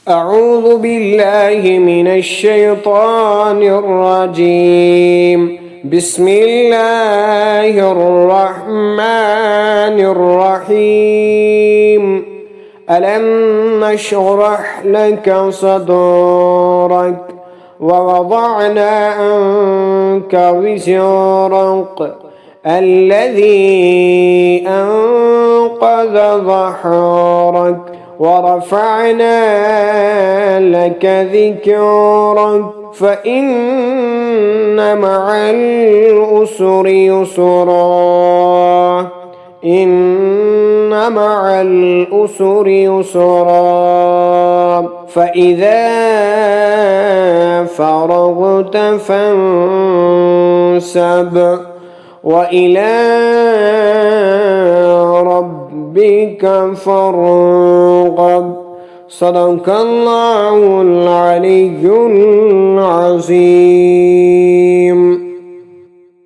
أعوذ بالله من الشيطان الرجيم. بسم الله الرحمن الرحيم. ألم نشرح لك صدرك ووضعنا عنك وزرك الذي أنقذ ظهرك ورفعنا لك ذكرك فإن مع العسر يسرا إن مع العسر يسرا فإذا فرغت فانصب وإلى ربك فارغب. صدق الله العلي العظيم.